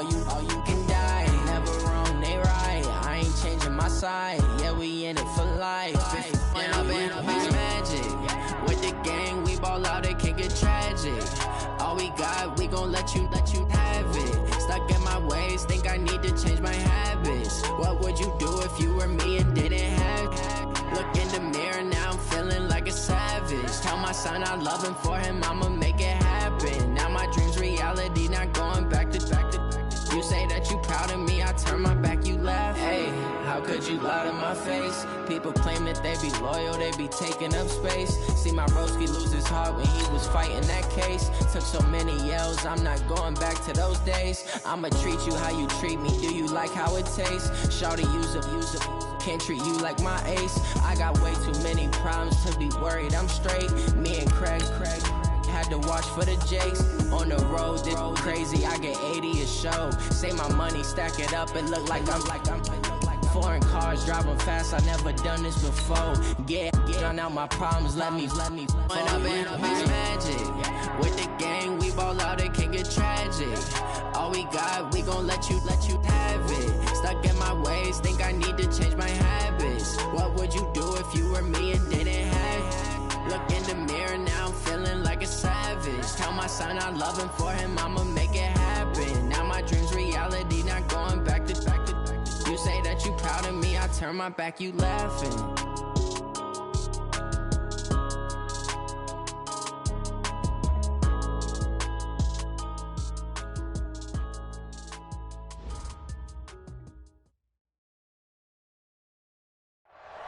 all you can die. Never wrong, they right. I ain't changing my side. Yeah, we in it for life. When up in magic. With the gang, we ball out, it can get tragic. All we got, we gon' let you have it. Stuck in my ways, think I need to change my habits. What would you do if you were me and didn't have it? Look in the mirror, now I'm feeling like a savage. Tell my son I love him, for him I'ma make it happen. Now my dream's reality, not going back to. You say that you proud of me, I turn my back, you laugh. Hey, how could you lie to my face? People claim that they be loyal, they be taking up space. See my broski lose his heart when he was fighting that case. Took so many yells, I'm not going back to those days. I'ma treat you how you treat me, do you like how it tastes? Shawty, use up, can't treat you like my ace. I got way too many problems to be worried, I'm straight. Me and Craig had to watch for the Jakes. On the road, this crazy, I get 80 a show. Say my money, stack it up, it look like I'm foreign cars, driving fast, I never done this before. Get drown out my problems, let me When up in magic. With the gang, we ball out, it can get tragic. All we got, we gon' let you have it. Stuck in my ways, think I need to change my habits. What would you do if you were me and didn't have it? Look in the mirror, now I'm feeling like a savage. Tell my son I love him, for him I'ma make it happen. Now my dream's reality, not going back to. You say that you proud of me, I turn my back, you laughing.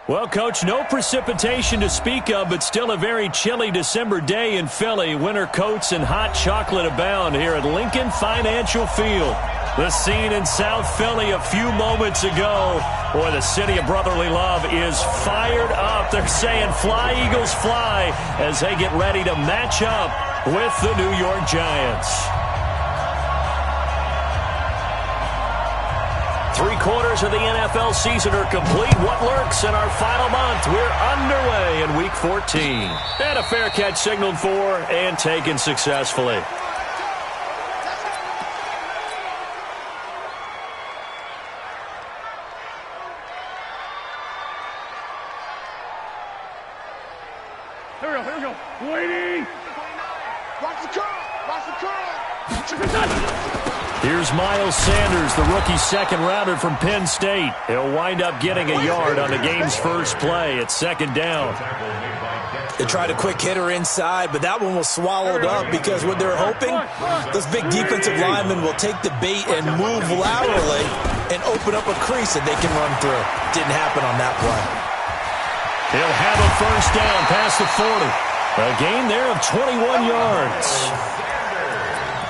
Well, Coach, no precipitation to speak of, but still a very chilly December day in Philly. Winter coats and hot chocolate abound here at Lincoln Financial Field. The scene in South Philly a few moments ago. Boy, the city of brotherly love is fired up. They're saying fly, Eagles, fly, as they get ready to match up with the New York Giants. 3/4 of the NFL season are complete. What lurks in our final month? We're underway in Week 14. And a fair catch signaled for and taken successfully. Here we go. Waiting. Watch the curl. Here's Miles Sanders, the rookie second-rounder from Penn State. He'll wind up getting a yard on the game's first play. It's second down. They tried a quick hitter inside, but that one was swallowed up because what they're hoping, those big defensive linemen will take the bait and move laterally and open up a crease that they can run through. Didn't happen on that play. He'll have a first down past the 40. A gain there of 21 yards.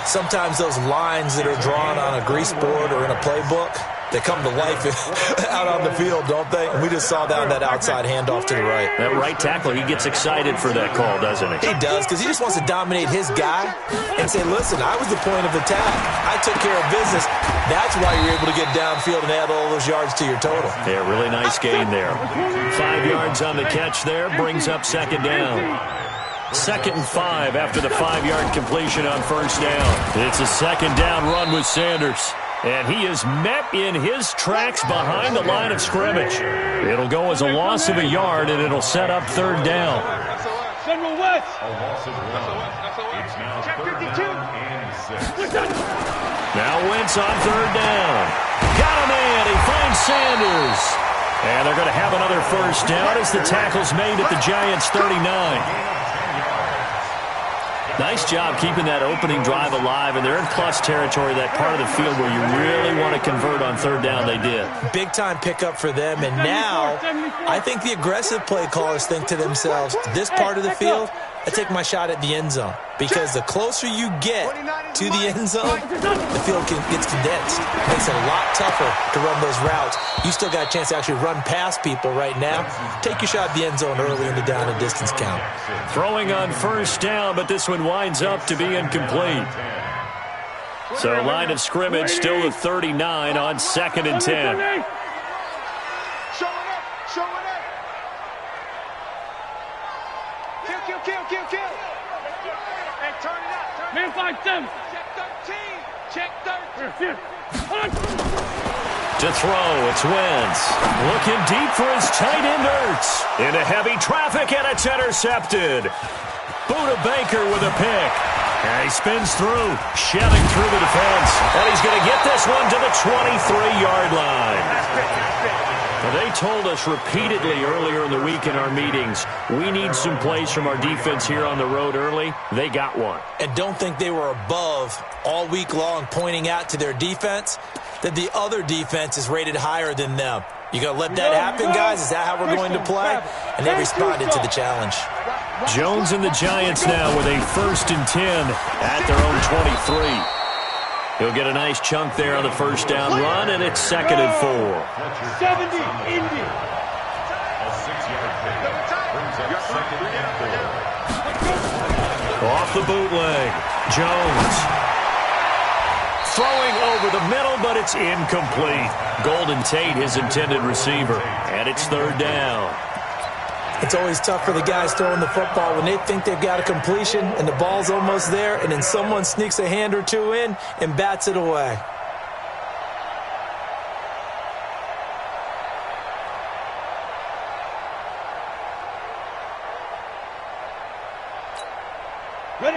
Sometimes those lines that are drawn on a grease board or in a playbook, they come to life out on the field, don't they? And we just saw that outside handoff to the right. That right tackle, he gets excited for that call, doesn't he? He does, because he just wants to dominate his guy and say, listen, I was the point of attack. I took care of business. That's why you're able to get downfield and add all those yards to your total. Yeah, really nice gain there. 5 yards on the catch there, brings up second down. 2nd and 5 after the 5-yard completion on first down. It's a second down run with Sanders. And he is met in his tracks behind the line of scrimmage. It'll go as a loss of a yard, and it'll set up third down. Central West. Now Wentz on third down. Got a man. He finds Sanders. And they're going to have another first down as the tackle's made at the Giants' 39. Nice job keeping that opening drive alive, and they're in plus territory, that part of the field where you really want to convert on third down. They did. Big-time pickup for them, and now I think the aggressive play callers think to themselves, this part of the field, I take my shot at the end zone, because the closer you get to the end zone, the field gets condensed. It makes it a lot tougher to run those routes. You still got a chance to actually run past people right now. Take your shot at the end zone early in the down and distance count. Throwing on first down, but this one winds up to be incomplete. So line of scrimmage still at 39 on 2nd and 10. Kill. And turn it up. Man, 5-7. Check 13. Check third. To throw, it's Wentz. Looking deep for his tight end Ertz. Into heavy traffic, and it's intercepted. Buda Baker with a pick. And he spins through, shoving through the defense. And he's going to get this one to the 23-yard line. Now, they told us repeatedly earlier in the week in our meetings, we need some plays from our defense here on the road early. They got one. And don't think they were above all week long pointing out to their defense that the other defense is rated higher than them. You going to let that happen, guys? Is that how we're going to play? And they responded to the challenge. Jones and the Giants now with a 1st and 10 at their own 23. He'll get a nice chunk there on the first down run, and it's 2nd and 4. 70, Indy. Off the bootleg, Jones. Throwing over the middle, but it's incomplete. Golden Tate, his intended receiver, and it's 3rd down. It's always tough for the guys throwing the football when they think they've got a completion and the ball's almost there, and then someone sneaks a hand or two in and bats it away.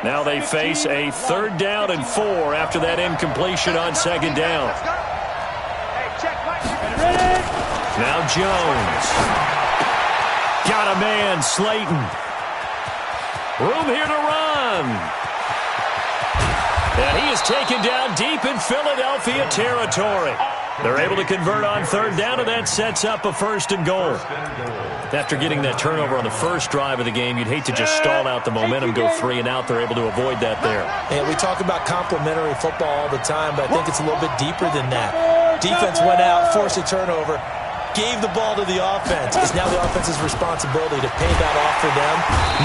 Now they face a 3rd down and 4 after that incompletion on 2nd down. Now Jones. Got a man, Slayton. Room here to run. And he is taken down deep in Philadelphia territory. They're able to convert on 3rd down, and that sets up a 1st and goal. After getting that turnover on the first drive of the game, you'd hate to just stall out the momentum, go 3 and out. They're able to avoid that there. And we talk about complementary football all the time, but I think it's a little bit deeper than that. Defense went out, forced a turnover, gave the ball to the offense. It's now the offense's responsibility to pay that off for them.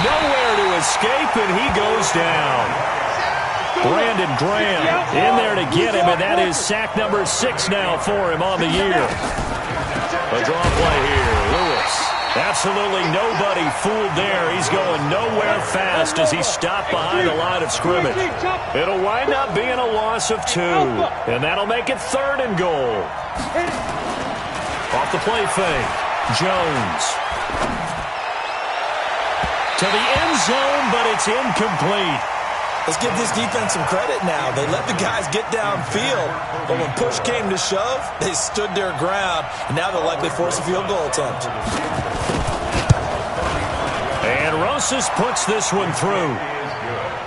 Nowhere to escape, and he goes down. Brandon Graham in there to get him, and that is sack number 6 now for him on the year. A draw play here, Lewis. Absolutely nobody fooled there. He's going nowhere fast as he stopped behind the line of scrimmage. It'll wind up being a loss of 2, and that'll make it 3rd and goal. Off the play fake, Jones. To the end zone, but it's incomplete. Let's give this defense some credit now. They let the guys get downfield, but when push came to shove, they stood their ground, and now they'll likely force a field goal attempt. And Rosas puts this one through.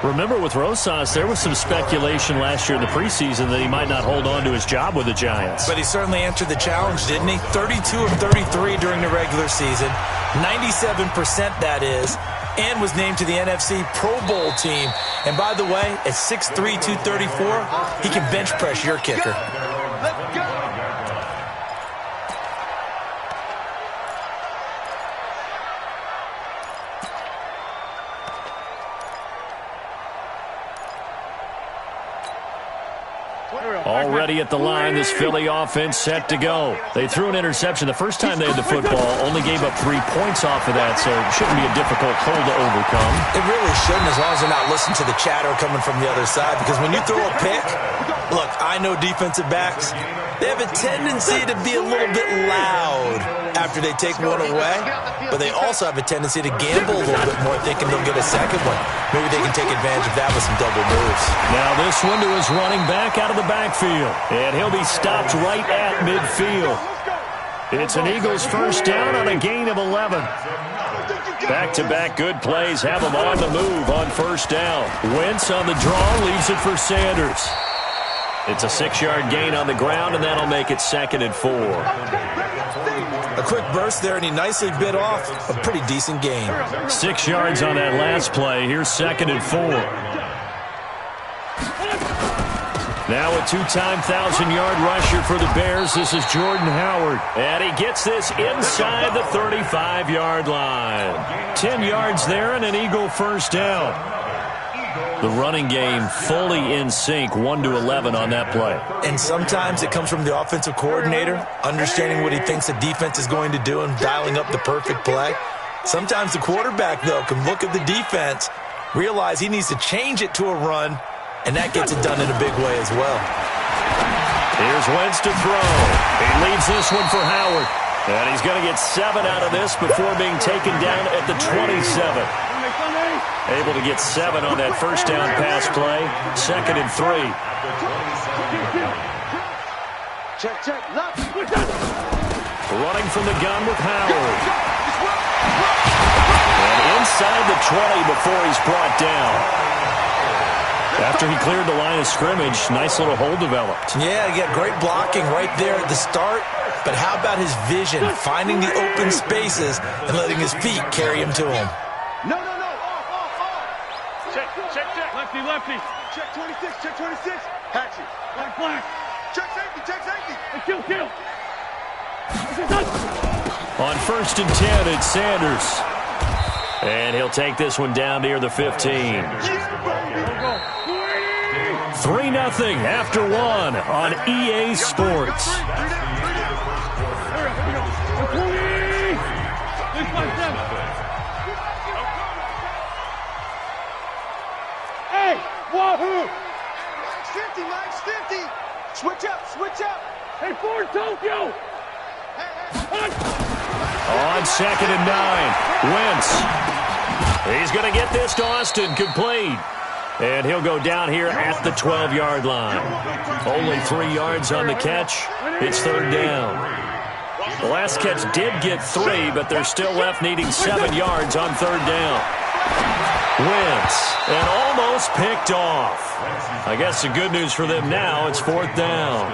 Remember, with Rosas, there was some speculation last year in the preseason that he might not hold on to his job with the Giants. But he certainly answered the challenge, didn't he? 32 of 33 during the regular season, 97% that is, and was named to the NFC Pro Bowl team. And by the way, at 6'3", 234, he can bench press your kicker. Let's go. Already at the line, this Philly offense set to go. They threw an interception the first time they had the football, only gave up 3 points off of that, so it shouldn't be a difficult hole to overcome. It really shouldn't, as long as they're not listening to the chatter coming from the other side, because when you throw a pick, look, I know defensive backs, they have a tendency to be a little bit loud after they take one away, but they also have a tendency to gamble a little bit more, thinking they'll get a second one. Maybe they can take advantage of that with some double moves. Now this one to his running back out of the backfield, and he'll be stopped right at midfield. It's an Eagles first down on a gain of 11. Back-to-back good plays have them on the move on first down. Wentz on the draw, leaves it for Sanders. It's a 6-yard gain on the ground, and that'll make it 2nd and 4. A quick burst there, and he nicely bit off a pretty decent gain. 6 yards on that last play. Here's 2nd and 4. Now a 2-time 1,000-yard rusher for the Bears. This is Jordan Howard. And he gets this inside the 35-yard line. 10 yards there and an Eagle first down. The running game fully in sync, 1-11 on that play. And sometimes it comes from the offensive coordinator, understanding what he thinks the defense is going to do and dialing up the perfect play. Sometimes the quarterback, though, can look at the defense, realize he needs to change it to a run, and that gets it done in a big way as well. Here's Wentz to throw. He leaves this one for Howard. And he's going to get 7 out of this before being taken down at the 27. Able to get 7 on that first down pass play. 2nd and 3. Check. Running from the gun with Howard. And inside the 20 before he's brought down. After he cleared the line of scrimmage, nice little hole developed. Yeah, he got great blocking right there at the start. But how about his vision, finding the open spaces and letting his feet carry him to him? No. Off. Check. Lefty. Check 26. Hatchet. Black. Check safety. Hey, kill. On 1st and 10, it's Sanders. And he'll take this one down near the 15. 3-0 after 1 on EA Sports. Hey, wahoo! Max 50. Switch up. Hey, Ford, Tokyo. On 2nd and 9, Wentz. He's going to get this to Austin, complete. And he'll go down here at the 12-yard line. Only 3 yards on the catch. It's 3rd down. The last catch did get 3, but they're still left needing 7 yards on 3rd down. Wentz, and almost picked off. I guess the good news for them now, it's 4th down.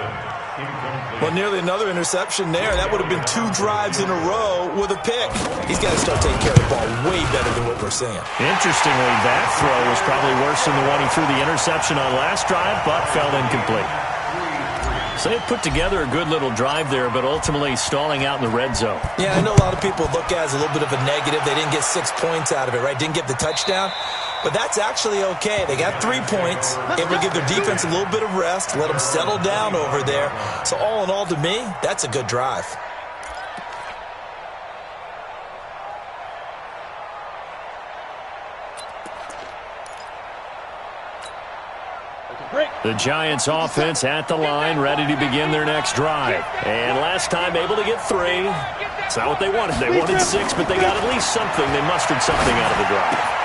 Well, nearly another interception there. That would have been 2 drives in a row with a pick. He's got to start taking care of the ball way better than what we're seeing. Interestingly, that throw was probably worse than the one he threw the interception on last drive, but fell incomplete. So they put together a good little drive there, but ultimately stalling out in the red zone. Yeah, I know a lot of people look at it as a little bit of a negative. They didn't get 6 points out of it, right? Didn't get the touchdown. But that's actually okay. They got 3 points. Able to give their defense a little bit of rest, let them settle down over there. So all in all, to me, that's a good drive. The Giants offense at the line, ready to begin their next drive. And last time able to get 3. It's not what they wanted. They wanted 6, but they got at least something. They mustered something out of the drive.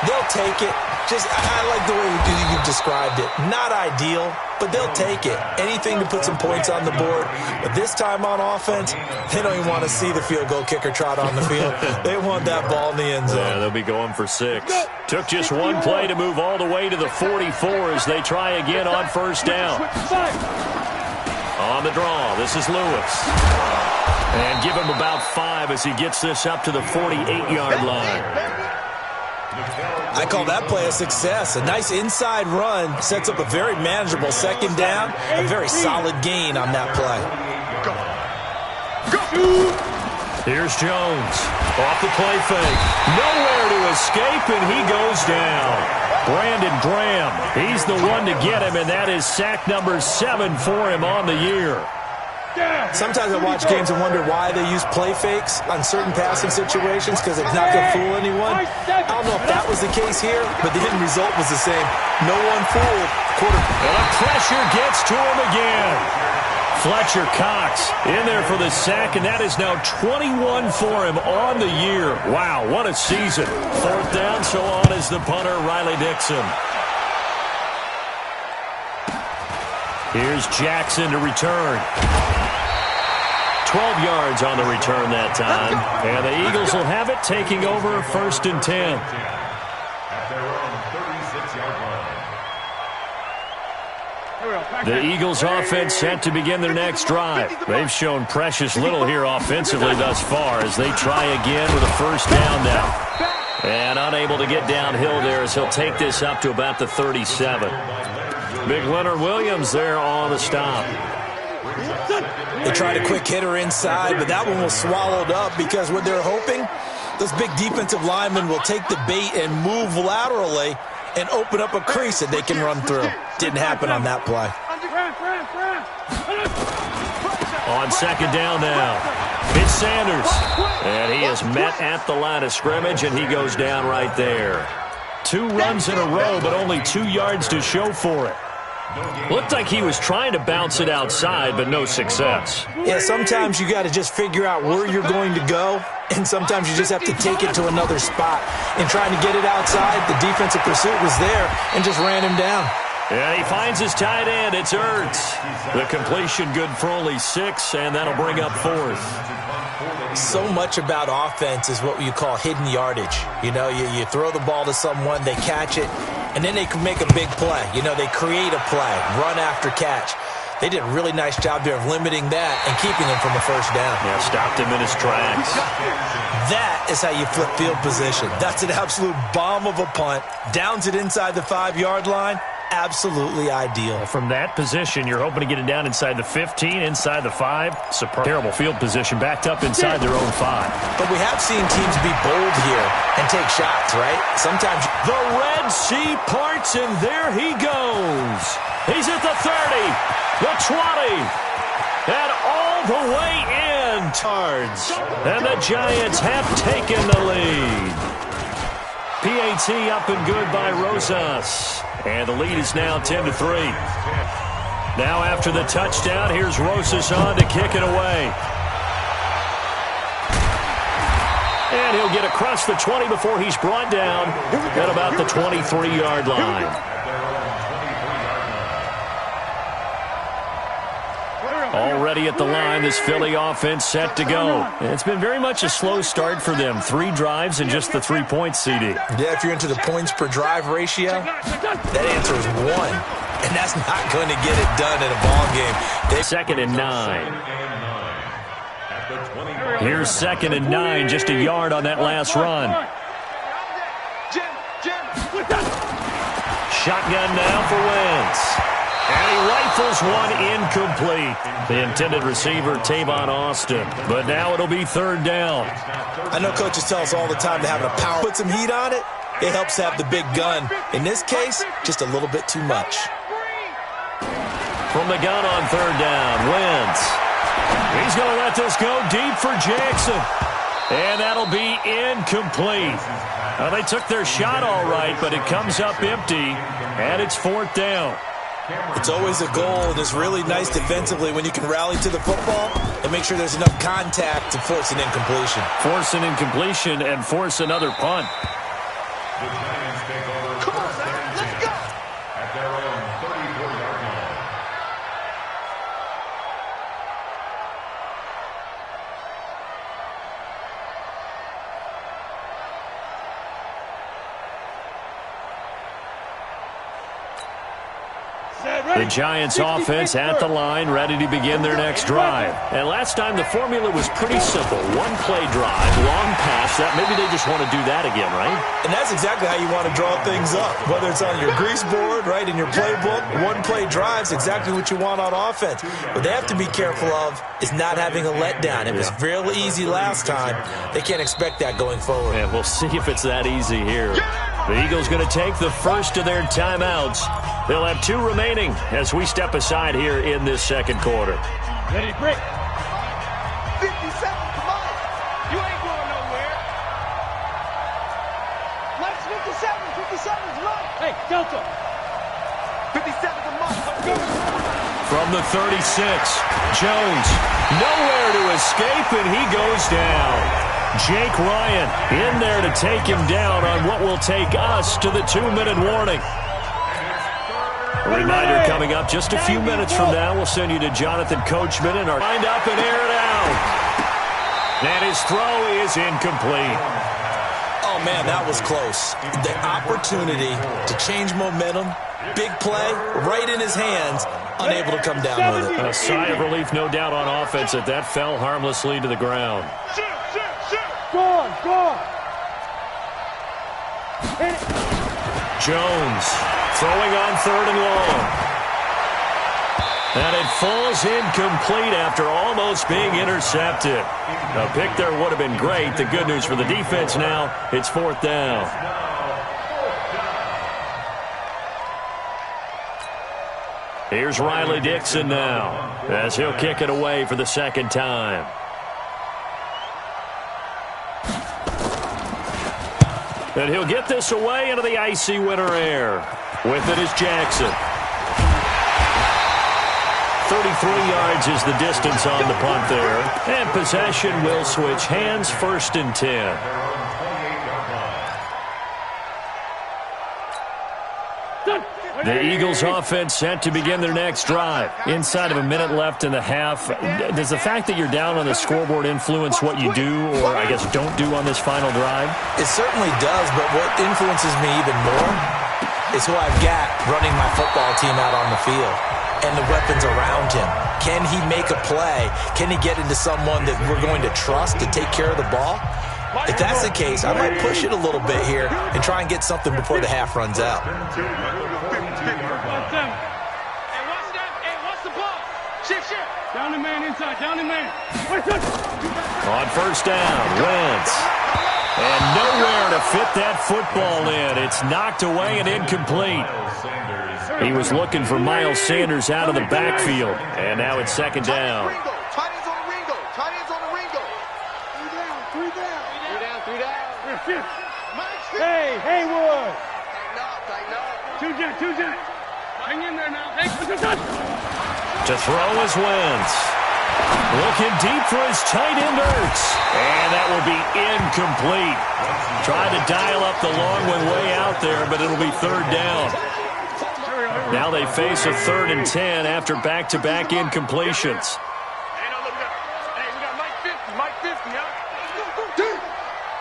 They'll take it. I like the way you described it. Not ideal, but they'll take it. Anything to put some points on the board. But this time on offense, they don't even want to see the field goal kicker trot on the field. They want that ball in the end zone. Yeah, they'll be going for 6. Took just 1 play to move all the way to the 44 as they try again on 1st down. On the draw, this is Lewis. And give him about 5 as he gets this up to the 48-yard line. I call that play a success. A nice inside run sets up a very manageable 2nd down. A very solid gain on that play. Here's Jones. Off the play fake. Nowhere to escape, and he goes down. Brandon Graham. He's the one to get him, and that is sack number 7 for him on the year. Sometimes I watch games and wonder why they use play fakes on certain passing situations because it's not going to fool anyone. I don't know if that was the case here, but the end result was the same. No one fooled. And the pressure gets to him again. Fletcher Cox in there for the sack, and that is now 21 for him on the year. Wow, what a season. 4th down, so on is the punter, Riley Dixon. Here's Jackson to return. 12 yards on the return that time. And the Eagles will have it, taking over 1st and 10. The Eagles offense set to begin their next drive. They've shown precious little here offensively thus far as they try again with a 1st down now. And unable to get downhill there as he'll take this up to about the 37. Big Leonard Williams there on the stop. They tried a quick hitter inside, but that one was swallowed up because what they're hoping, those big defensive linemen will take the bait and move laterally and open up a crease that they can run through. Didn't happen on that play. On 2nd down now, it's Sanders. And he is met at the line of scrimmage, and he goes down right there. 2 runs in a row, but only 2 yards to show for it. Looked like he was trying to bounce it outside, but no success. Yeah, sometimes you got to just figure out where you're going to go, and sometimes you just have to take it to another spot. In trying to get it outside, the defensive pursuit was there and just ran him down. And he finds his tight end. It's Ertz. The completion good for only 6, and that'll bring up 4th. So much about offense is what you call hidden yardage. You know, you throw the ball to someone, they catch it, and then they can make a big play. You know, they create a play, run after catch. They did a really nice job there of limiting that and keeping him from a first down. Yeah, stopped him in his tracks. That is how you flip field position. That's an absolute bomb of a punt. Downs it inside the 5-yard line. Absolutely ideal. From that position, you're hoping to get it down inside the 15, inside the 5. Superb. Terrible field position, backed up inside their own 5. But we have seen teams be bold here and take shots, right? Sometimes the Red Sea parts, and there he goes. He's at the 30, the 20, and all the way in. And the Giants have taken the lead. PAT up and good by Rosas. And the lead is now 10-3. Now after the touchdown, here's Rosas on to kick it away. And he'll get across the 20 before he's brought down at about the 23-yard line. Already at the line, this Philly offense set to go. It's been very much a slow start for them. 3 drives and just the 3 points, CD. Yeah, if you're into the points per drive ratio, that answer is 1. And that's not going to get it done in a ball game. 2nd and 9. Here's 2nd and 9, just a yard on that last run. Shotgun now for Wentz. And he rifles one incomplete. The intended receiver, Tavon Austin. But now it'll be 3rd down. I know coaches tell us all the time to have a power. Put some heat on it. It helps have the big gun. In this case, just a little bit too much. From the gun on 3rd down, Wentz. He's going to let this go deep for Jackson. And that'll be incomplete. They took their shot all right, but it comes up empty. And it's 4th down. It's always a goal, and it's really nice defensively when you can rally to the football and make sure there's enough contact to force an incompletion. Force an incompletion and force another punt. The Giants take over. Come on, man, let's go! At their own 34-yard line. The Giants offense at the line, ready to begin their next drive. And last time the formula was pretty simple. 1-play drive, long pass. That maybe they just want to do that again, right? And that's exactly how you want to draw things up. Whether it's on your grease board, right, in your playbook, 1-play drive's exactly what you want on offense. What they have to be careful of is not having a letdown. It was real easy last time. They can't expect that going forward. And we'll see if it's that easy here. The Eagles going to take the first of their timeouts. They'll have 2 remaining as we step aside here in this 2nd quarter. Ready to break. 57, come on. You ain't going nowhere. Let's 57, 57's mine. Hey, Delta. 57's a mine. From the 36, Jones, nowhere to escape, and he goes down. Jake Ryan in there to take him down on what will take us to the 2-minute warning. A reminder coming up just a few minutes from now. We'll send you to Jonathan Coachman and our wind up and air it out. And his throw is incomplete. Oh, man, that was close. The opportunity to change momentum, big play, right in his hands, unable to come down with it. A sigh of relief, no doubt, on offense that that fell harmlessly to the ground. Gone. Jones throwing on 3rd and long. And it falls incomplete after almost being intercepted. A pick there would have been great. The good news for the defense now, it's 4th down. Here's Riley Dixon now as he'll kick it away for the 2nd time. 2 And he'll get this away into the icy winter air. With it is Jackson. 33 yards is the distance on the punt there. And possession will switch hands, 1st and 10. The Eagles offense set to begin their next drive. Inside of a minute left in the half. Does the fact that you're down on the scoreboard influence what you do, or I guess don't do on this final drive? It certainly does, but what influences me even more is who I've got running my football team out on the field and the weapons around him. Can he make a play? Can he get into someone that we're going to trust to take care of the ball? If that's the case, I might push it a little bit here and try and get something before the half runs out. Down the man inside, down the man. On 1st down, Wentz. And nowhere to fit that football in. It's knocked away and incomplete. He was looking for Miles Sanders out of the backfield. And now it's 2nd down. Hey, Haywood. Two jet. Hang in there now. Hey, To throw is Wentz. Looking deep for his tight end Ertz. And that will be incomplete. Tried to dial up the long one way out there, but it'll be 3rd down. Now they face a 3rd and 10 after back-to-back incompletions. Hey, no, look up. Hey, we got Mike 50, huh?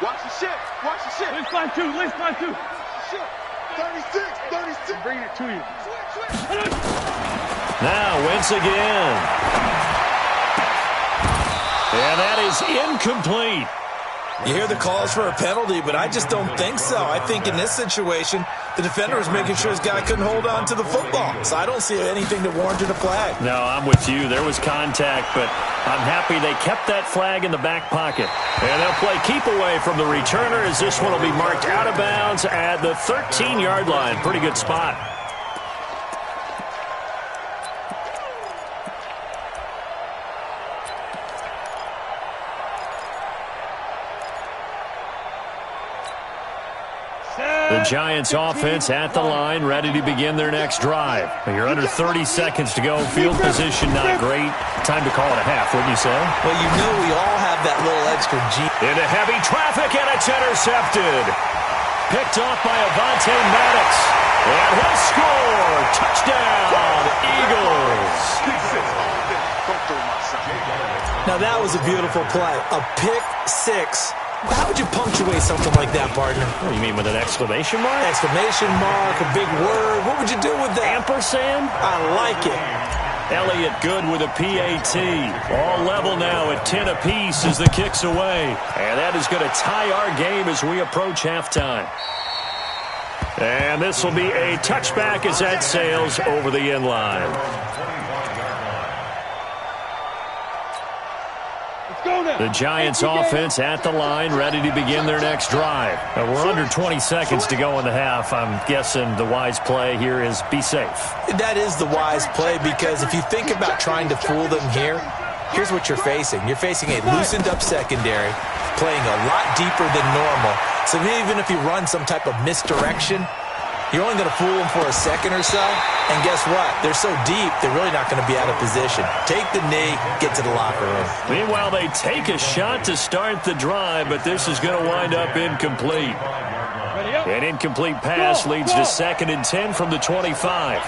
Watch the shit. Let's find two. 36. Bring it to you. Now Wentz again. And that is incomplete. You hear the calls for a penalty, but I just don't think so. I think in this situation, the defender was making sure his guy couldn't hold on to the football. So I don't see anything that warranted a flag. No, I'm with you. There was contact, but I'm happy they kept that flag in the back pocket. And they'll play keep away from the returner as this one will be marked out of bounds at the 13-yard line. Pretty good spot. The Giants offense at the line, ready to begin their next drive. You're under 30 seconds to go. Field position not great. Time to call it a half, wouldn't you say? Well, you know we all have that little extra G. Into heavy traffic, and it's intercepted. Picked off by Avonte Maddox. And he'll score. Touchdown, Eagles. Now, that was a beautiful play. A pick six. How would you punctuate something like that, partner? What do you mean, with an exclamation mark? Exclamation mark, a big word. What would you do with that? Ampersand? I like it. Elliott good with a PAT. All level now at 10 apiece as the kick's away. And that is going to tie our game as we approach halftime. And this will be a touchback as that sails over the end line. The Giants offense at the line, ready to begin their next drive. We're under 20 seconds to go in the half. I'm guessing the wise play here is be safe. That is the wise play, because if you think about trying to fool them here, here's what you're facing. You're facing a loosened up secondary, playing a lot deeper than normal. So even if you run some type of misdirection, you're only going to fool them for a second or so. And guess what? They're so deep, they're really not going to be out of position. Take the knee, get to the locker room. Meanwhile, they take a shot to start the drive, but this is going to wind up incomplete. An incomplete pass leads to 2nd and 10 from the 25.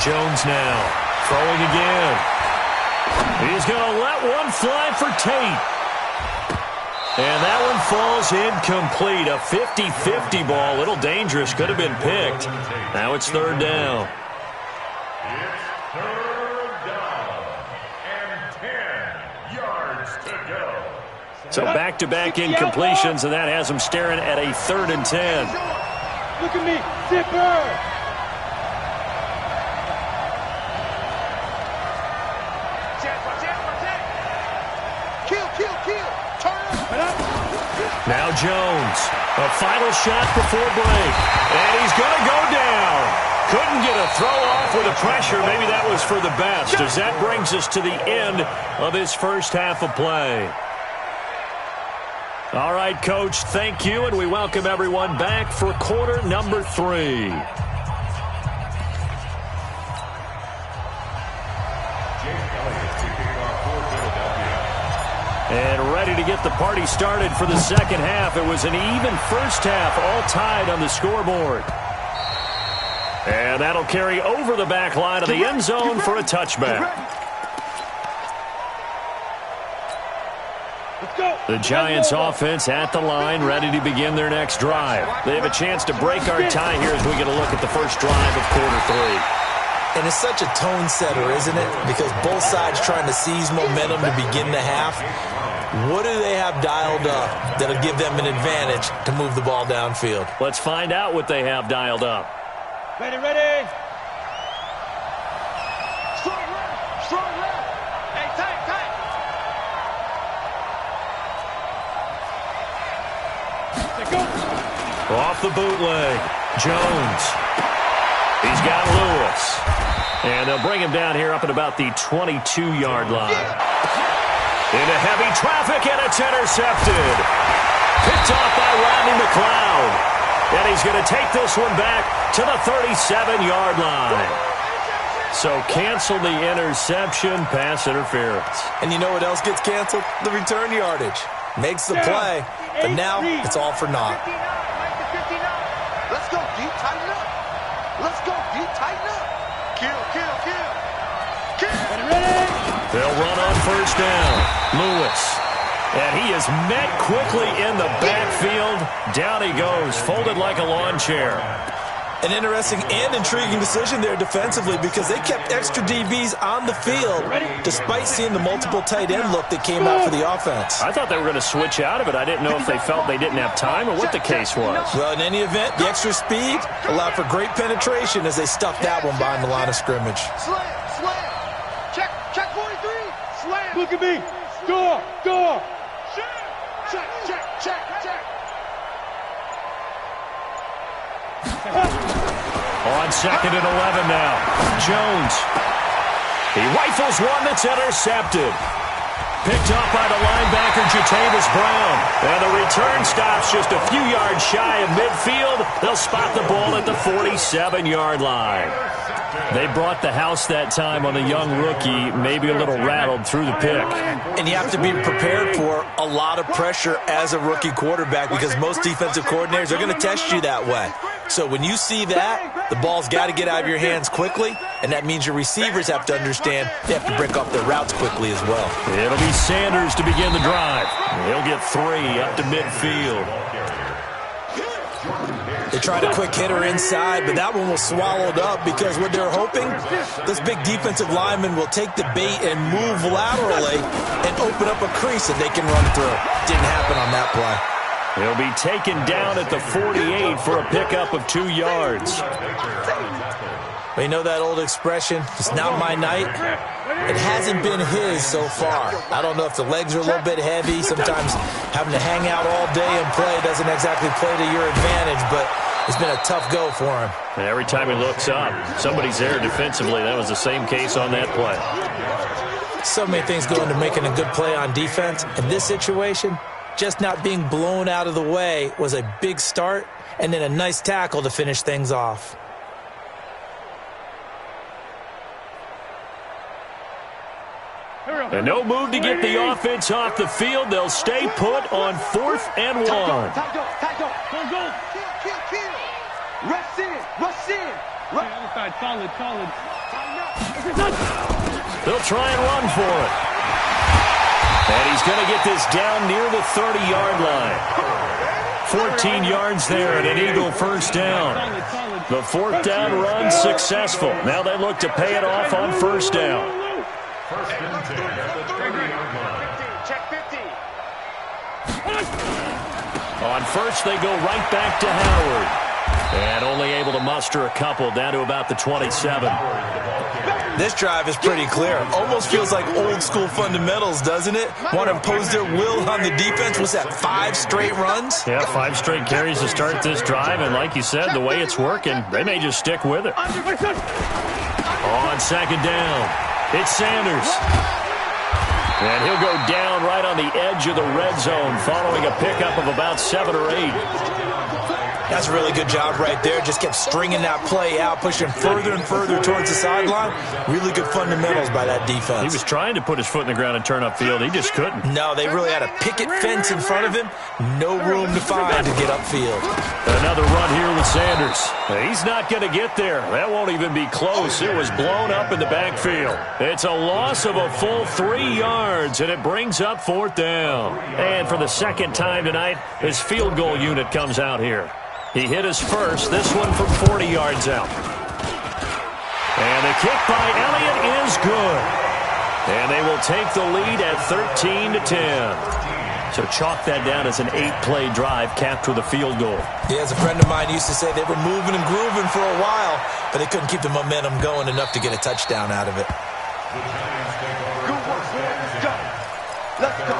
Jones now throwing again. He's going to let one fly for Tate. And that one falls incomplete. A 50-50 ball. A little dangerous. Could have been picked. Now it's 3rd down. It's 3rd down and 10 yards to go. So back-to-back incompletions, and that has them staring at a 3rd and 10. Look at me. Zipper. Now Jones, a final shot before break, and he's going to go down. Couldn't get a throw off with the pressure. Maybe that was for the best, as that brings us to the end of this first half of play. All right, Coach, thank you, and we welcome everyone back for quarter number 3. And ready to get the party started for the second half. It was an even first half, all tied on the scoreboard. And that'll carry over the back line of the end zone for a touchback. The Giants offense at the line, ready to begin their next drive. They have a chance to break our tie here as we get a look at the first drive of quarter 3. And it's such a tone setter, isn't it? Because both sides trying to seize momentum to begin the half. What do they have dialed up that'll give them an advantage to move the ball downfield? Let's find out what they have dialed up. Ready, ready. Strong left, strong left. Hey, tight, tight. Go. Off the bootleg, Jones. He's got Lewis. And they'll bring him down here up at about the 22-yard line. Into heavy traffic, and it's intercepted. Picked off by Rodney McLeod. And he's going to take this one back to the 37-yard line. So cancel the interception, pass interference. And you know what else gets canceled? The return yardage. Makes the play, but now it's all for naught. Let's go, deep, tighten up. Let's go, deep, tighten up. Kill, kill, kill. Kill. Ready? They'll run on first down. Lewis. And he is met quickly in the backfield. Down he goes, folded like a lawn chair. An interesting and intriguing decision there defensively because they kept extra DBs on the field despite seeing the multiple tight end look that came out for the offense. I thought they were going to switch out of it. I didn't know if they felt they didn't have time or what the case was. Well, in any event, the extra speed allowed for great penetration as they stuffed that one behind the line of scrimmage. Slam, slam. Check 43. Slam. Look at me. Door, door. Check, check, check, check. On 2nd and 11 now. Jones. He rifles one that's intercepted. Picked up by the linebacker, Jatavis Brown. And the return stops just a few yards shy of midfield. They'll spot the ball at the 47-yard line. They brought the house that time on the young rookie, maybe a little rattled through the pick. And you have to be prepared for a lot of pressure as a rookie quarterback because most defensive coordinators are going to test you that way. So when you see that, the ball's got to get out of your hands quickly, and that means your receivers have to understand they have to break off their routes quickly as well. It'll be Sanders to begin the drive. He'll get 3 up to midfield. They tried a quick hitter inside, but that one was swallowed up because what they're hoping, this big defensive lineman will take the bait and move laterally and open up a crease that they can run through. Didn't happen on that play. He'll be taken down at the 48 for a pickup of 2 yards. Well, you know that old expression, it's not my night? It hasn't been his so far. I don't know if the legs are a little bit heavy. Sometimes having to hang out all day and play doesn't exactly play to your advantage, but it's been a tough go for him. And every time he looks up, somebody's there defensively. That was the same case on that play. So many things go into making a good play on defense. In this situation, just not being blown out of the way was a big start, and then a nice tackle to finish things off. And no move to get the offense off the field. They'll stay put on 4th and 1. Kill. Rush in. Solid. They'll try and run for it. And he's going to get this down near the 30-yard line. 14 yards there and an Eagle first down. The 4th down run successful. Now they look to pay it off on first down. First and 10 at the 30-yard line. Check 50. On first, they go right back to Howard. And only able to muster a couple down to about the 27. This drive is pretty clear. Almost feels like old school fundamentals, doesn't it? Want to impose their will on the defense. Was that 5 straight runs? Yeah, 5 straight carries to start this drive, and like you said, the way it's working, they may just stick with it. On second down, it's Sanders. And he'll go down right on the edge of the red zone following a pickup of about 7 or 8. That's a really good job right there. Just kept stringing that play out, pushing further and further towards the sideline. Really good fundamentals by that defense. He was trying to put his foot in the ground and turn upfield. He just couldn't. No, they really had a picket fence in front of him. No room to find to get upfield. Another run here with Sanders. He's not going to get there. That won't even be close. It was blown up in the backfield. It's a loss of a full 3 yards, and it brings up 4th down. And for the second time tonight, his field goal unit comes out here. He hit his first, this one from 40 yards out. And the kick by Elliott is good. And they will take the lead at 13-10. So chalk that down as an 8-play drive capped with a field goal. Yeah, as a friend of mine used to say, they were moving and grooving for a while, but they couldn't keep the momentum going enough to get a touchdown out of it. Good work, boys. Go. Let's go.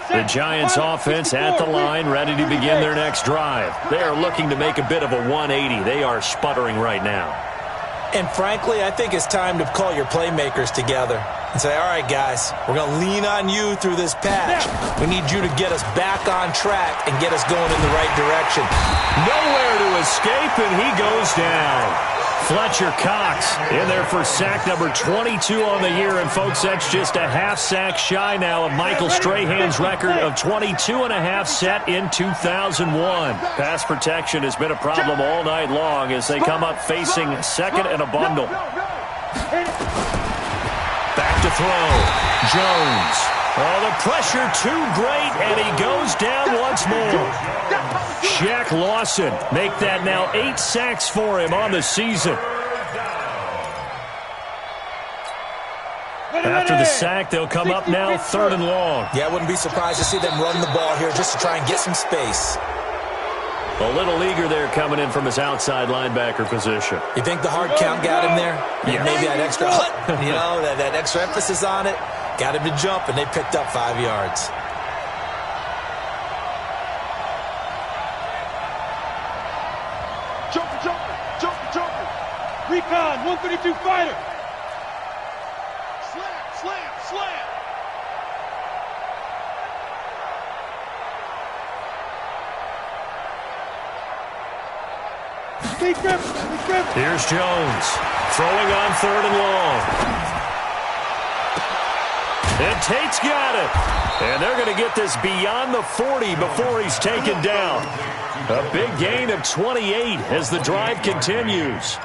The Giants offense at the line, ready to begin their next drive. They are looking to make a bit of a 180. They are sputtering right now. And frankly, I think it's time to call your playmakers together and say, all right, guys, we're going to lean on you through this patch. We need you to get us back on track and get us going in the right direction. Nowhere to escape, and he goes down. Fletcher Cox in there for sack number 22 on the year. And, folks, that's just a half sack shy now of Michael Strahan's record of 22.5 set in 2001. Pass protection has been a problem all night long as they come up facing second and a bundle. Back to throw. Jones. Oh, the pressure too great, and he goes down once more. Shaq Lawson make that now 8 sacks for him on the season. After the sack, they'll come up now 3rd and long. Yeah, I wouldn't be surprised to see them run the ball here just to try and get some space. A little eager there coming in from his outside linebacker position. You think the hard count got him there? Yeah. Maybe that extra that extra emphasis on it got him to jump, and they picked up 5 yards. Jumper. Recon, 132 fighter. Slam. Here's Jones throwing on 3rd and long. And Tate's got it. And they're going to get this beyond the 40 before he's taken down. A big gain of 28 as the drive continues.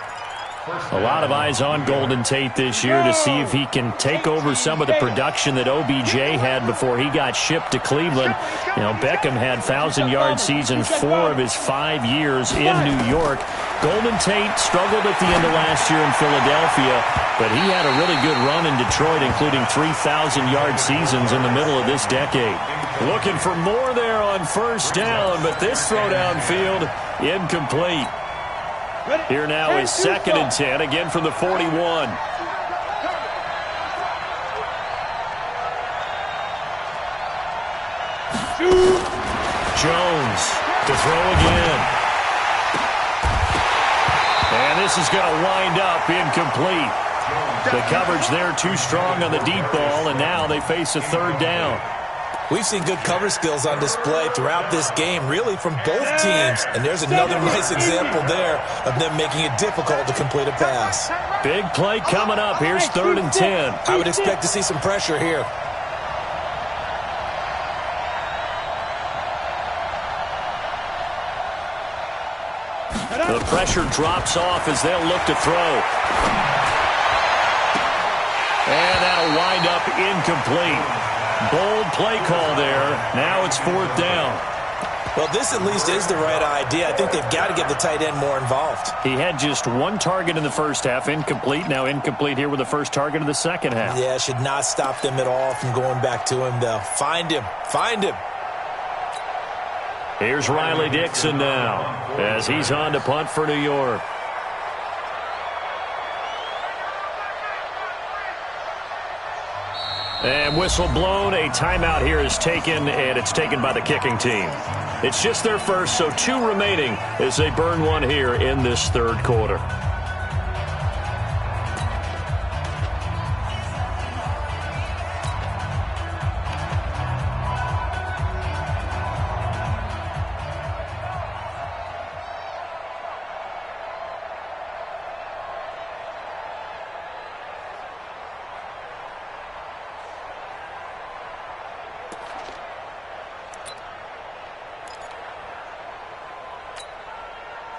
A lot of eyes on Golden Tate this year to see if he can take over some of the production that OBJ had before he got shipped to Cleveland. You know, Beckham had 1,000-yard seasons 4 of his 5 years in New York. Golden Tate struggled at the end of last year in Philadelphia, but he had a really good run in Detroit, including 3,000-yard seasons in the middle of this decade. Looking for more there on 1st down, but this throw downfield incomplete. Here now is 2nd and 10, again from the 41. Jones to throw again. And this is going to wind up incomplete. The coverage there too strong on the deep ball, and now they face a 3rd down. We've seen good cover skills on display throughout this game, really from both teams. And there's another nice example there of them making it difficult to complete a pass. Big play coming up. Here's 3rd and 10. I would expect to see some pressure here. The pressure drops off as they'll look to throw. And that'll wind up incomplete. Bold play call there. Now it's 4th down. Well, this at least is the right idea. I think they've got to get the tight end more involved. He had just 1 target in the first half, incomplete. Now incomplete here with the first target of the second half. Yeah, should not stop them at all from going back to him, though. Find him. Here's Riley Dixon now as he's on to punt for New York. And whistle blown. A timeout here is taken, and it's taken by the kicking team. It's just their first, so 2 remaining as they burn one here in this third quarter.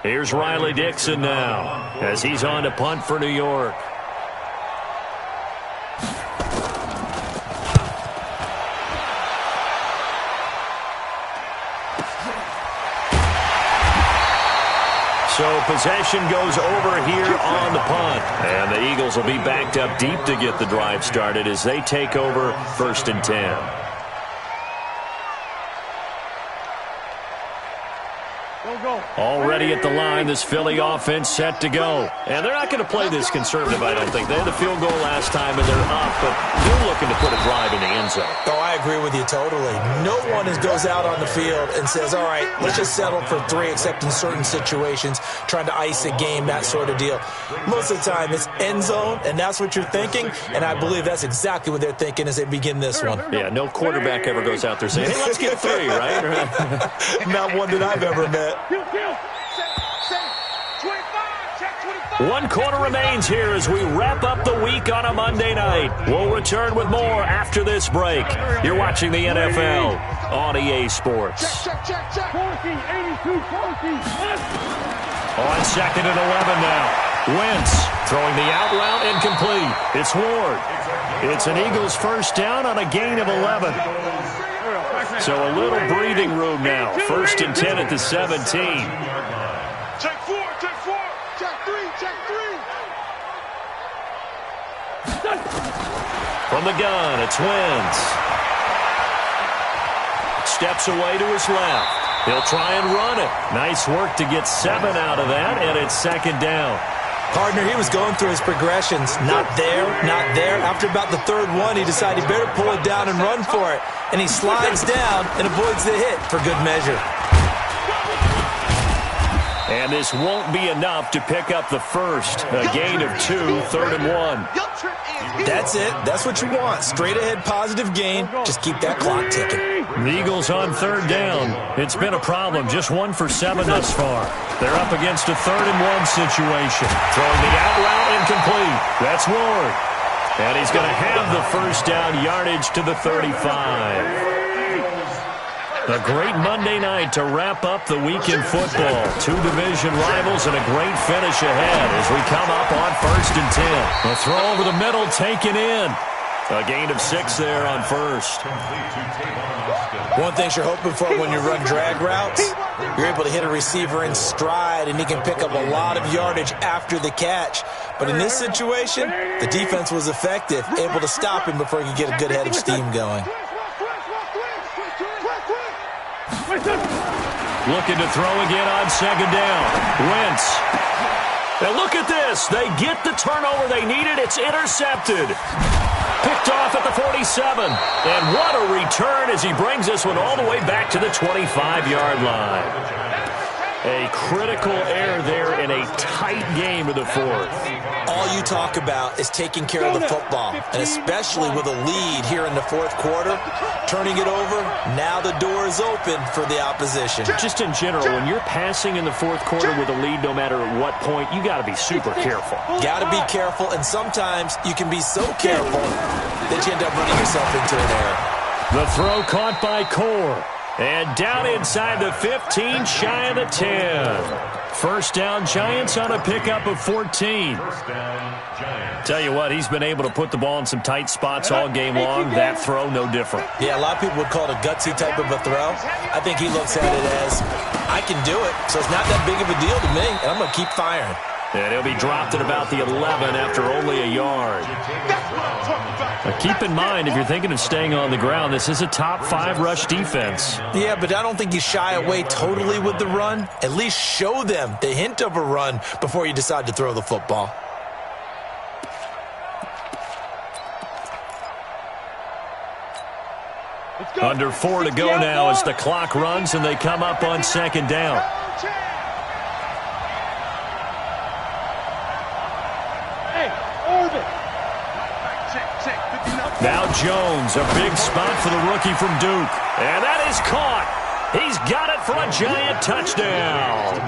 Here's Riley Dixon now as he's on to punt for New York. So possession goes over here on the punt. And the Eagles will be backed up deep to get the drive started as they take over 1st and 10. Already at the line, this Philly offense set to go. And they're not going to play this conservative, I don't think. They had the field goal last time, and they're up, but they're looking to put a drive in the end zone. Oh, I agree with you totally. No one goes out on the field and says, all right, let's just settle for 3, except in certain situations, trying to ice a game, that sort of deal. Most of the time, it's end zone, and that's what you're thinking, and I believe that's exactly what they're thinking as they begin this one. Yeah, no quarterback ever goes out there saying, hey, let's get 3, right? Not one that I've ever met. 1 quarter remains here as we wrap up the week on a Monday night. We'll return with more after this break. You're watching the NFL on EA Sports. Check. 40, 82, 40. On 2nd and 11 now. Wentz throwing the out route incomplete. It's Ward. It's an Eagles first down on a gain of 11. So a little breathing room now. 1st and 10 at the 17. Check 4. Check 3. From the gun, it's Wentz. Steps away to his left. He'll try and run it. Nice work to get 7 out of that, and it's 2nd down. Partner, he was going through his progressions. Not there. After about the 3rd one, he decided he better pull it down and run for it. And he slides down and avoids the hit for good measure. And this won't be enough to pick up the first. A gain of 2, 3rd and 1. That's it. That's what you want. Straight ahead positive gain. Just keep that clock ticking. The Eagles on 3rd down. It's been a problem. Just 1 for 7 thus far. They're up against a 3rd and 1 situation. Throwing the out route incomplete. That's Ward. And he's going to have the first down yardage to the 35. A great Monday night to wrap up the week in football. 2 division rivals and a great finish ahead as we come up on 1st and 10. A throw over the middle taken in. A gain of 6 there on 1st. One thing you're hoping for when you run drag routes, you're able to hit a receiver in stride and he can pick up a lot of yardage after the catch. But in this situation, the defense was effective, able to stop him before he could get a good head of steam going. Looking to throw again on 2nd down. Wentz. And look at this. They get the turnover they needed. It's intercepted. Picked off at the 47. And what a return as he brings this one all the way back to the 25-yard line. A critical error there in a tight game of the 4th. All you talk about is taking care of the football, and especially with a lead here in the 4th quarter, turning it over, now the door is open for the opposition. Just in general, when you're passing in the 4th quarter with a lead, no matter at what point, you got to be super careful. Got to be careful, and sometimes you can be so careful that you end up running yourself into an error. The throw caught by Core. And down inside the 15, shy of the 10. First down, Giants on a pickup of 14. Tell you what, he's been able to put the ball in some tight spots all game long. That throw, no different. Yeah, a lot of people would call it a gutsy type of a throw. I think he looks at it as, I can do it, so it's not that big of a deal to me, and I'm going to keep firing. And he'll be dropped at about the 11 after only a yard. Now keep in mind, if you're thinking of staying on the ground, this is a top 5 rush defense. Yeah, but I don't think you shy away totally with the run. At least show them the hint of a run before you decide to throw the football. Under 4 to go now as the clock runs and they come up on second down. Now Jones, a big spot for the rookie from Duke. And that is caught. He's got it for a giant touchdown.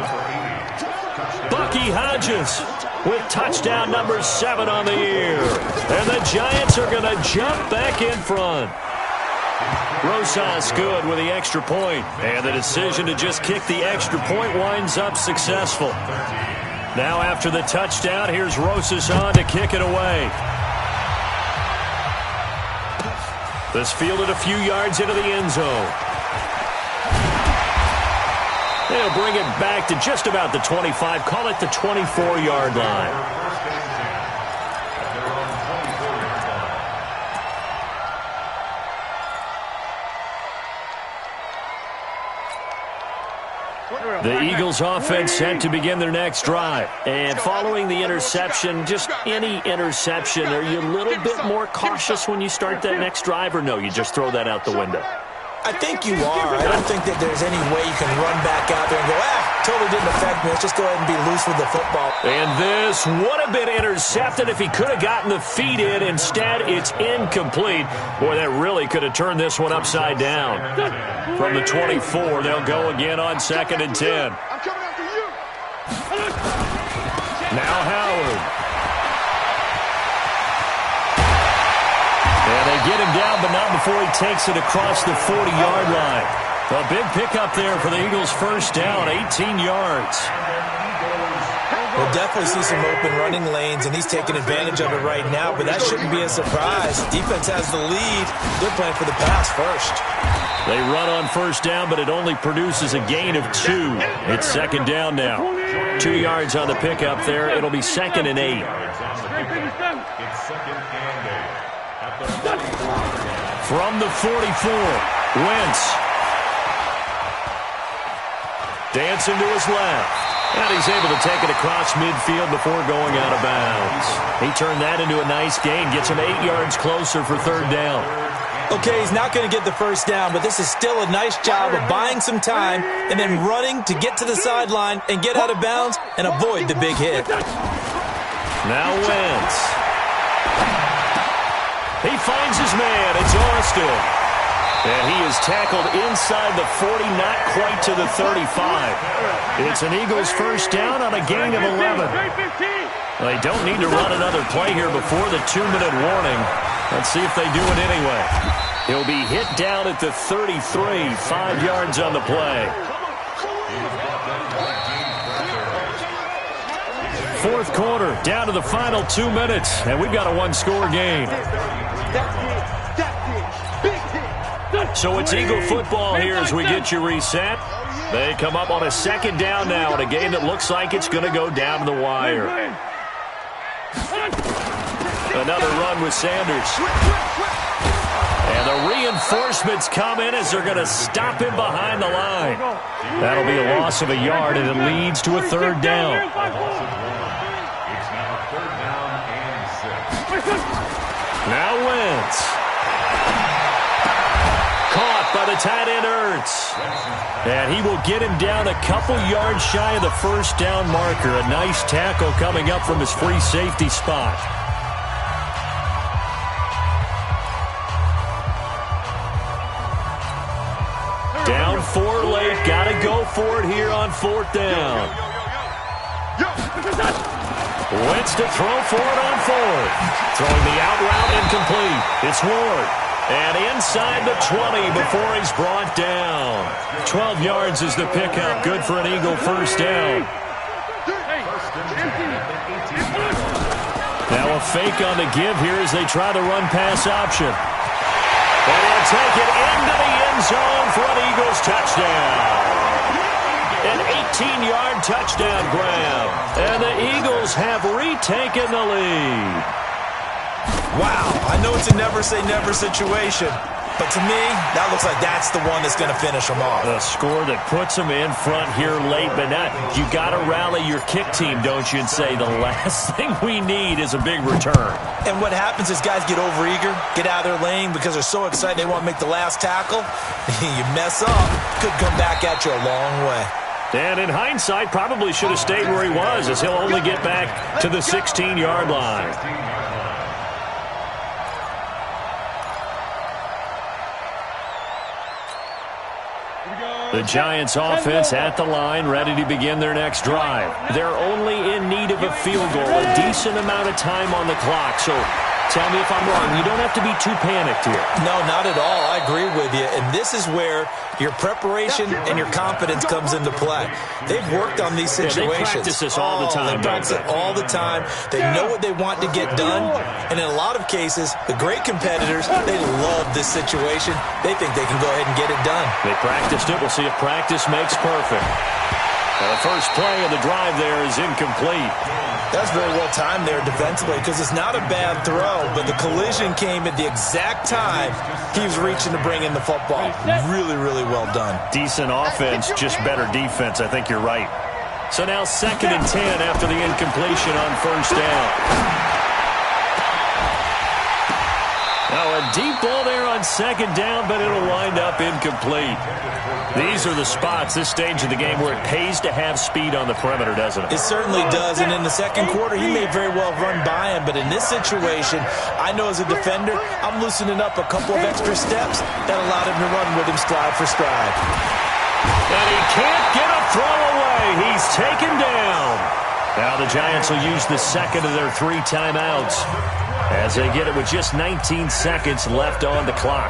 Bucky Hodges with touchdown number 7 on the year. And the Giants are going to jump back in front. Rosas good with the extra point. And the decision to just kick the extra point winds up successful. Now after the touchdown, here's Rosas on to kick it away. This fielded a few yards into the end zone. They'll bring it back to just about the 25. Call it the 24-yard line. The Eagles offense set to begin their next drive. And following the interception, just any interception, are you a little bit more cautious when you start that next drive, or no, you just throw that out the window? I think you are. I don't think that there's any way you can run back out there and go, totally didn't affect me. Let's just go ahead and be loose with the football. And this would have been intercepted if he could have gotten the feet in. Instead, it's incomplete. Boy, that really could have turned this one upside down. From the 24, they'll go again on 2nd and 10. Now Howard. And they get him down, but not before he takes it across the 40-yard line. A big pickup there for the Eagles' first down, 18 yards. We'll definitely see some open running lanes, and he's taking advantage of it right now, but that shouldn't be a surprise. Defense has the lead. They're playing for the pass first. They run on first down, but it only produces a gain of 2. It's second down now. 2 yards on the pickup there. It'll be 2nd and 8. From the 44, Wentz. Dancing to his left. And he's able to take it across midfield before going out of bounds. He turned that into a nice gain. Gets him 8 yards closer for third down. Okay, he's not going to get the first down, but this is still a nice job of buying some time and then running to get to the sideline and get out of bounds and avoid the big hit. Now Wentz. He finds his man. It's Austin. And he is tackled inside the 40, not quite to the 35. It's an Eagles first down on a gain of 11. They don't need to run another play here before the 2-minute warning. Let's see if they do it anyway. He'll be hit down at the 33, 5 yards on the play. Fourth quarter, down to the final 2 minutes, and we've got a one-score game. So it's Eagle football here as we get you reset. They come up on a second down now in a game that looks like it's going to go down to the wire. Another run with Sanders. And the reinforcements come in as they're going to stop him behind the line. That'll be a loss of a yard, and it leads to a third down. Now Wentz. Caught by the tight end Ertz. And he will get him down a couple yards shy of the first down marker. A nice tackle coming up from his free safety spot. Down 4 late. Got to go for it here on fourth down. Wentz to throw for it on fourth. Throwing the out route incomplete. It's Ward. And inside the 20 before he's brought down. 12 yards is the pickup. Good for an Eagle first down. Now a fake on the give here as they try the run-pass option. And he'll take it into the end zone for an Eagles touchdown. An 18-yard touchdown grab. And the Eagles have retaken the lead. Wow, I know it's a never-say-never situation, but to me, that looks like that's the one that's going to finish them off. A score that puts them in front here late, but now you got to rally your kick team, don't you, and say the last thing we need is a big return. And what happens is guys get overeager, get out of their lane because they're so excited they want to make the last tackle. You mess up, could come back at you a long way. And in hindsight, probably should have stayed where he was, as he'll only get back to the 16-yard line. The Giants offense at the line, ready to begin their next drive. They're only in need of a field goal, a decent amount of time on the clock. So tell me if I'm wrong. You don't have to be too panicked here. No, not at all. I agree with you. And this is where your preparation and your confidence comes into play. They've worked on these situations. They practice this all the time. They practice it all the time. They know what they want to get done. And in a lot of cases, the great competitors, they love this situation. They think they can go ahead and get it done. They practiced it. We'll see if practice makes perfect. The first play of the drive there is incomplete. That's very well timed there defensively because it's not a bad throw, but the collision came at the exact time he was reaching to bring in the football. Really, really well done. Decent offense, just better defense. I think you're right. So now 2nd and 10 after the incompletion on first down. Now a deep ball there on 2nd down, but it'll wind up incomplete. These are the spots, this stage of the game, where it pays to have speed on the perimeter, doesn't it? It certainly does, and in the second quarter, he may very well run by him, but in this situation, I know as a defender, I'm loosening up a couple of extra steps that allowed him to run with him stride for stride. And he can't get a throw away. He's taken down. Now the Giants will use the second of their 3 timeouts as they get it with just 19 seconds left on the clock.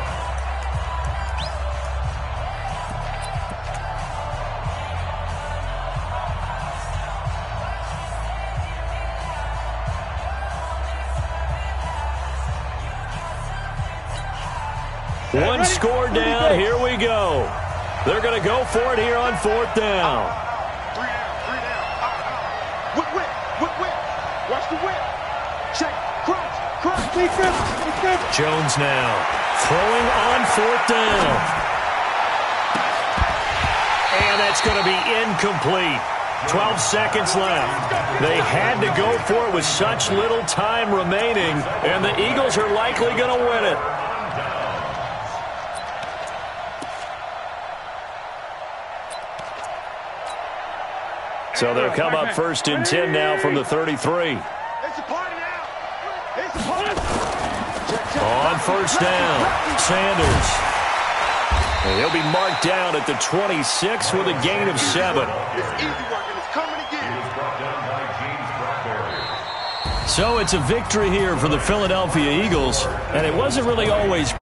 One score down. Here we go. They're going to go for it here on 4th down. 3 down. Whip. Watch the whip. Check. Crunch. Defense. Jones now throwing on 4th down. And that's going to be incomplete. 12 seconds left. They had to go for it with such little time remaining, and the Eagles are likely going to win it. So they'll come up 1st and 10 now from the 33. It's a party now. It's a party. On 1st down, Sanders. And he'll be marked down at the 26 with a gain of 7. It's easy work, and it's coming again. So it's a victory here for the Philadelphia Eagles, and it wasn't really always